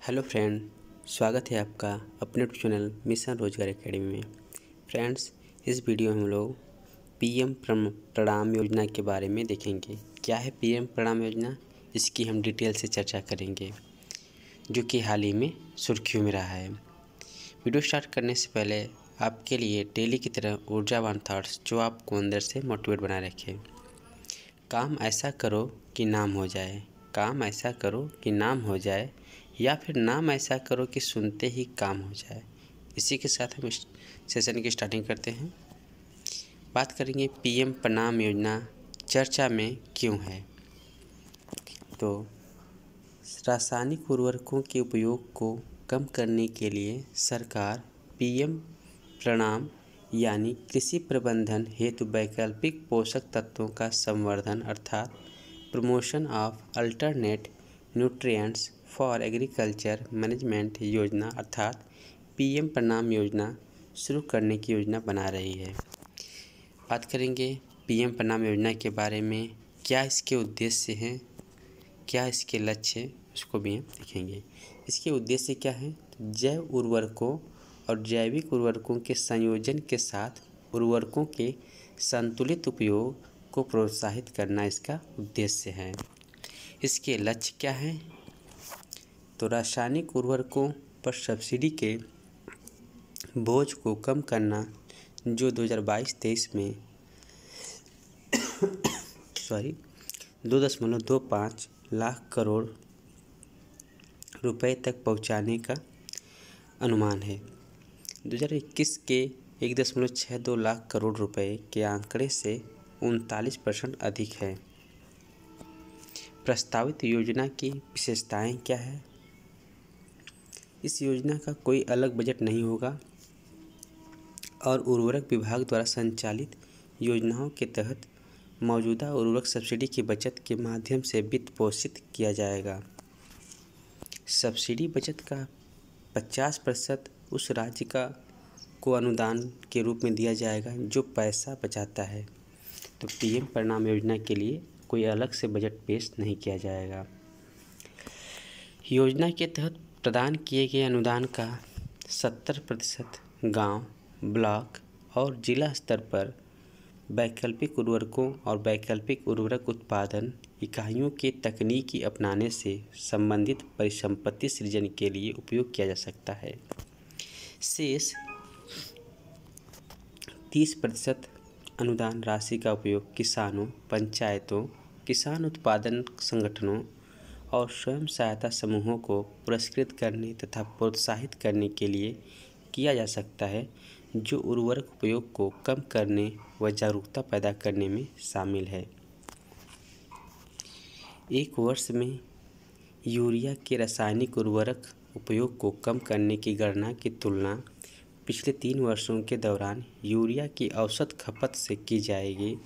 Hello friend, स्वागत है आपका अपने चैनल मिशन रोजगार एकेडमी में। फ्रेंड्स, इस वीडियो में हम लोग पीएम प्रणाम योजना के बारे में देखेंगे। क्या है पीएम प्रणाम योजना, इसकी हम डिटेल से चर्चा करेंगे, जो कि हाल ही में सुर्खियों में रहा है। वीडियो स्टार्ट करने से पहले आपके लिए डेली की तरह ऊर्जावान थॉट्स जो आपको अंदर से मोटिवेट बनाए रखें। काम ऐसा करो कि नाम हो जाए, काम ऐसा करो कि नाम हो जाए, या फिर नाम ऐसा करो कि सुनते ही काम हो जाए। इसी के साथ हम इस सेशन की स्टार्टिंग करते हैं। बात करेंगे पीएम प्रणाम योजना चर्चा में क्यों है। तो रासायनिक उर्वरकों के उपयोग को कम करने के लिए सरकार पीएम प्रणाम यानी कृषि प्रबंधन हेतु वैकल्पिक पोषक तत्वों का संवर्धन अर्थात promotion of alternate nutrients for agriculture management योजना अर्थात पीएम प्रणाम योजना शुरू करने की योजना बना रही है। बात करेंगे पीएम प्रणाम योजना के बारे में, क्या इसके उद्देश्य हैं, क्या इसके लक्ष्य हैं, उसको भी हम देखेंगे। इसके उद्देश्य क्या हैं? तो जैव उर्वरकों और जैविक उर्वरकों के संयोजन के साथ उर्वरकों के संतुलित उपयोग को प्रोत्साहित करना इसका उद्देश्य है। इसके लक्ष्य क्या हैं? तो रासायनिक उर्वरकों पर सब्सिडी के बोझ को कम करना, जो 2022-23 में 2.25 लाख करोड़ रुपए तक पहुंचाने का अनुमान है। 2021 के 1.62 लाख करोड़ रुपए के आंकड़े से 39% अधिक है। प्रस्तावित योजना की विशेषताएं क्या है? इस योजना का कोई अलग बजट नहीं होगा और उर्वरक विभाग द्वारा संचालित योजनाओं के तहत मौजूदा उर्वरक सब्सिडी की बचत के माध्यम से वित्त पोषित किया जाएगा। सब्सिडी बचत का 50% उस राज्य को अनुदान के रूप में दिया जाएगा जो पैसा बचाता है। तो पीएम प्रणाम योजना के लिए कोई अलग से बजट पेश नहीं किया जाएगा। योजना के तहत प्रदान किए गए अनुदान का 70% गांव, ब्लॉक और जिला स्तर पर वैकल्पिक उर्वरकों और वैकल्पिक उर्वरक उत्पादन इकाइयों के तकनीकी अपनाने से संबंधित परिसंपत्ति सृजन के लिए उपयोग किया जा सकता है। शेष 30% अनुदान राशि का उपयोग किसानों, पंचायतों, किसान उत्पादन संगठनों और स्वयं सहायता समूहों को पुरस्कृत करने तथा प्रोत्साहित करने के लिए किया जा सकता है, जो उर्वरक उपयोग को कम करने व जागरूकता पैदा करने में शामिल है। एक वर्ष में यूरिया के रासायनिक उर्वरक उपयोग को कम करने की गणना की तुलना पिछले 3 वर्षों के दौरान यूरिया की औसत खपत से की जाएगी।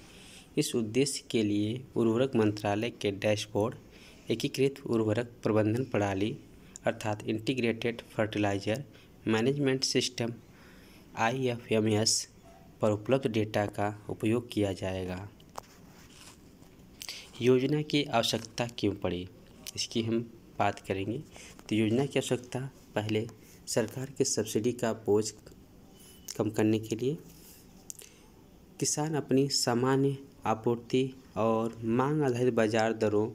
इस उद्देश्य के लिए उर्वरक मंत्रालय के डैशबोर्ड एकीकृत उर्वरक प्रबंधन प्रणाली अर्थात integrated fertiliser management system IFMS पर उपलब्ध डेटा का उपयोग किया जाएगा। योजना की आवश्यकता क्यों पड़ी, इसकी हम बात करेंगे। तो योजना की आवश्यकता, पहले सरकार के सब्सिडी का बोझ कम करने के लिए किसान अपनी सामान्य आपूर्ति और मांग आधारित बाजार दरों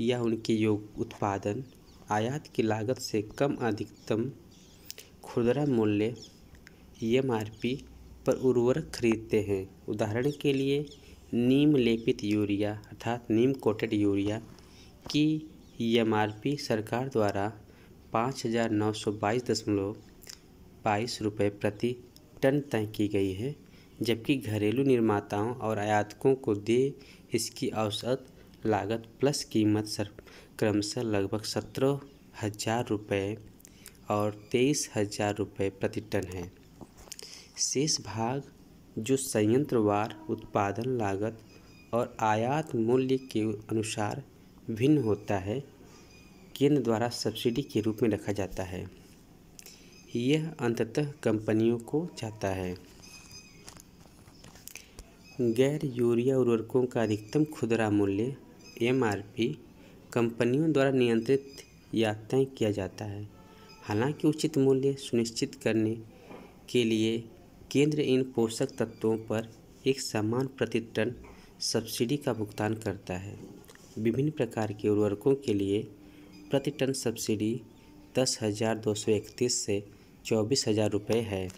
या उनके योग उत्पादन आयात की लागत से कम अधिकतम खुदरा मूल्य MRP पर उर्वरक खरीदते हैं। उदाहरण के लिए नीम लेपित यूरिया अर्थात नीम कोटेड यूरिया की MRP सरकार द्वारा 5,922.22 रुपये प्रति टन तय की गई है, जबकि घरेलू निर्माताओं और आयातकों को इसकी औसत लागत प्लस कीमत क्रमशः लगभग 17,000 रुपये और 23,000 रुपये प्रति टन है। शेष भाग जो संयंत्रवार उत्पादन लागत और आयात मूल्य के अनुसार भिन्न होता है, केंद्र द्वारा सब्सिडी के रूप में रखा जाता है। यह अंततः कंपनियों को जाता है। गैर यूरिया उर्वरकों का अधिकतम खुदरा मूल्य MRP कंपनियों द्वारा नियंत्रित या तय किया जाता है। हालांकि उचित मूल्य सुनिश्चित करने के लिए केंद्र इन पोषक तत्वों पर एक समान प्रति टन सब्सिडी का भुगतान करता है। विभिन्न प्रकार के उर्वरकों के लिए प्रति टन सब्सिडी 10,231 से 24,000 रुपये है।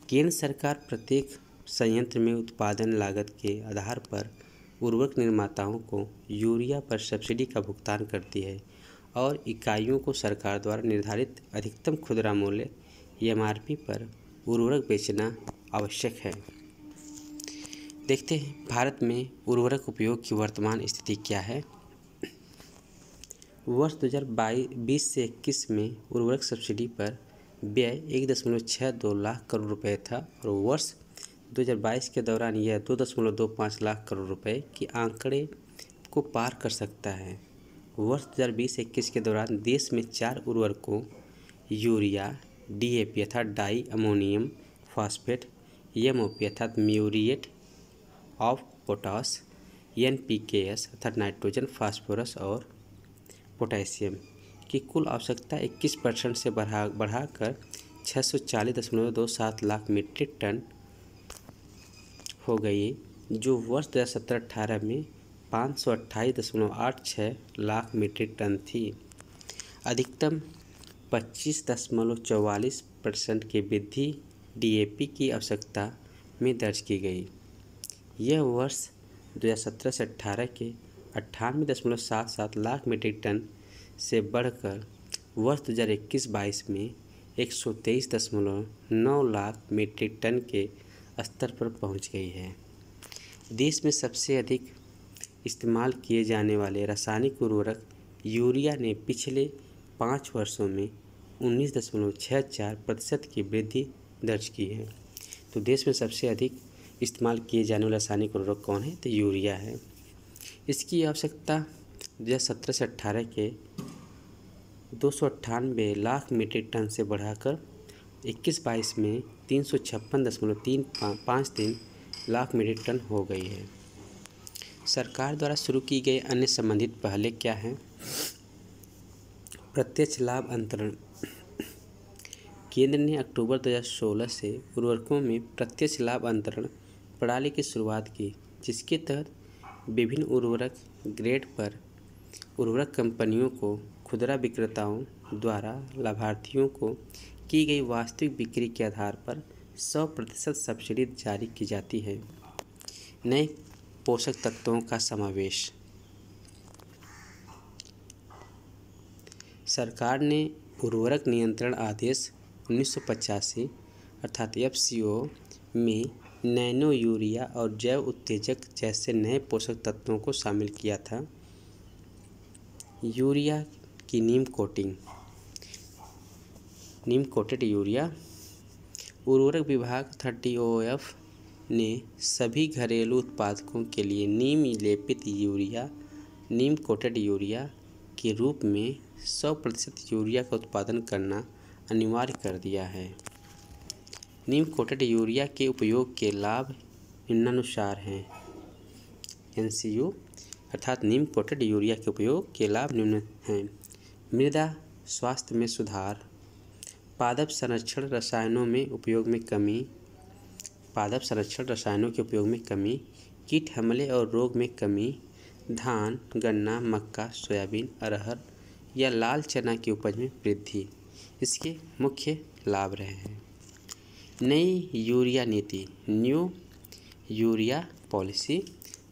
केंद्र सरकार प्रत्येक संयंत्र में उत्पादन लागत के आधार पर उर्वरक निर्माताओं को यूरिया पर सब्सिडी का भुगतान करती है और इकाइयों को सरकार द्वारा निर्धारित अधिकतम खुदरा मूल्य MRP पर उर्वरक बेचना आवश्यक है। देखते हैं भारत में उर्वरक उपयोग की वर्तमान स्थिति क्या है। वर्ष 2020 से 21 में उर्वरक सब्सिडी पर व्यय 1.62 लाख करोड़ रुपए था और वर्ष 2022 के दौरान यह 2.25 लाख करोड़ रुपए के आंकड़े को पार कर सकता है। वर्ष 2020-21 के दौरान देश में 4 उर्वरकों यूरिया, DAP अर्थात डाई अमोनियम फॉस्फेट, MOP अर्थात म्यूरिएट ऑफ पोटास, NPKs अर्थात नाइट्रोजन फास्फोरस और पोटेशियम की कुल आवश्यकता 21% से बढ़ाकर 640.27 लाख मीट्रिक टन हो गई, जो वर्ष 2017-18 में 528.86 लाख मीट्रिक टन थी। अधिकतम 25.44% की वृद्धि DAP की आवश्यकता में दर्ज की गई। यह वर्ष 2017 से 18 के 98.77 लाख मीट्रिक टन से बढ़कर वर्ष 2021-22 में 123.9 लाख मीट्रिक टन के स्तर पर पहुंच गई है। देश में सबसे अधिक इस्तेमाल किए जाने वाले रासायनिक उर्वरक यूरिया ने पिछले 5 वर्षों में 19.64% की वृद्धि दर्ज की है। तो देश में सबसे अधिक इस्तेमाल किए जाने वाले रासायनिक उर्वरक कौन है? तो यूरिया है। इसकी आवश्यकता 2017 से 18 के 298 लाख मीट्रिक टन से बढ़ाकर 21-22 में 356.353 लाख मीट्रिक टन हो गई है। सरकार द्वारा शुरू की गई अन्य संबंधित पहले क्या हैं? प्रत्यक्ष लाभ अंतरण। केंद्र ने अक्टूबर 2016 से उर्वरकों में प्रत्यक्ष लाभ अंतरण प्रणाली की शुरुआत की, जिसके तहत विभिन्न उर्वरक ग्रेड पर उर्वरक कंपनियों को खुदरा विक्रेताओं द्वारा लाभार्थियों को की गई वास्तविक बिक्री के आधार पर 100% सब्सिडी जारी की जाती है। नए पोषक तत्वों का समावेश। सरकार ने उर्वरक नियंत्रण आदेश 1985 अर्थात FCO में नैनो यूरिया और जैव उत्तेजक जैसे नए पोषक तत्वों को शामिल किया था। यूरिया की नीम कोटेड यूरिया। उर्वरक विभाग 30OF ने सभी घरेलू उत्पादकों के लिए नीम लेपित यूरिया, नीम कोटेड यूरिया के रूप में 100% यूरिया का उत्पादन करना अनिवार्य कर दिया है। नीम कोटेड यूरिया के उपयोग के लाभ निम्नानुसार हैं। NCU अर्थात नीम कोटेड यूरिया के उपयोग के लाभ निम्न हैं। मृदा स्वास्थ्य में सुधार, पादप संरक्षण रसायनों के उपयोग में कमी, कीट हमले और रोग में कमी, धान, गन्ना, मक्का, सोयाबीन, अरहर या लाल चना की उपज में वृद्धि इसके मुख्य लाभ रहे हैं। नई यूरिया नीति, न्यू यूरिया पॉलिसी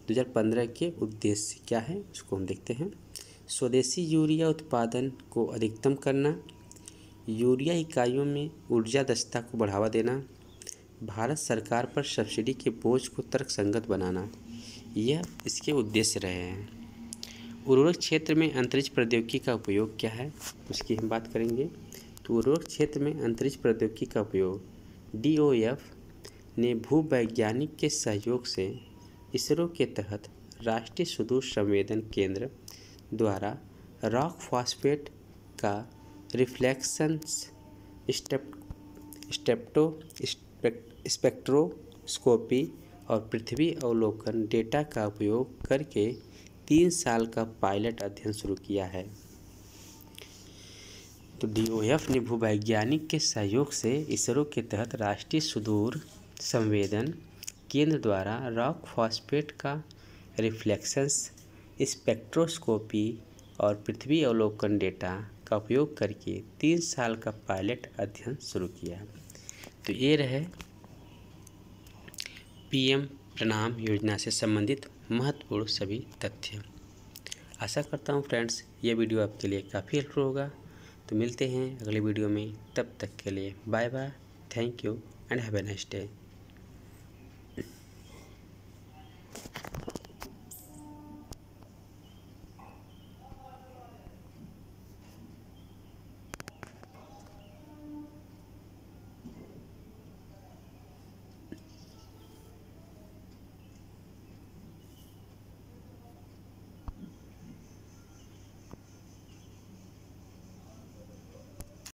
2015 के उद्देश्य क्या है उसको हम देखते हैं। स्वदेशी यूरिया उत्पादन को अधिकतम करना, यूरिया इकाइयों में ऊर्जा दक्षता को बढ़ावा देना, भारत सरकार पर सब्सिडी के बोझ को तर्कसंगत बनाना, यह इसके उद्देश्य रहे हैं। उर्वरक क्षेत्र में अंतरिक्ष प्रौद्योगिकी का उपयोग क्या है उसकी हम बात करेंगे। तो उर्वरक क्षेत्र में अंतरिक्ष प्रौद्योगिकी का उपयोग DOF ने भूवैज्ञानिक के सहयोग से इसरो के तहत राष्ट्रीय सुदूर संवेदन केंद्र द्वारा रॉक फॉस्फेट का रिफ्लेक्शन स्पेक्ट्रोस्कोपी और पृथ्वी अवलोकन डेटा का उपयोग करके 3 साल का पायलट अध्ययन शुरू किया है। तो DOF ने भूवैज्ञानिक के सहयोग से इसरो के तहत राष्ट्रीय सुदूर संवेदन केंद्र द्वारा रॉक फॉस्फेट का रिफ्लेक्शंस स्पेक्ट्रोस्कोपी और पृथ्वी अवलोकन डेटा का उपयोग करके 3 साल का पायलट अध्ययन शुरू किया। तो ये रहे PM प्रणाम योजना से संबंधित महत्वपूर्ण सभी तथ्य। आशा करता हूँ फ्रेंड्स ये वीडियो आपके लिए काफ़ी हेल्पफुल होगा। तो मिलते हैं अगले वीडियो में, तब तक के लिए bye bye, thank you and have a nice day.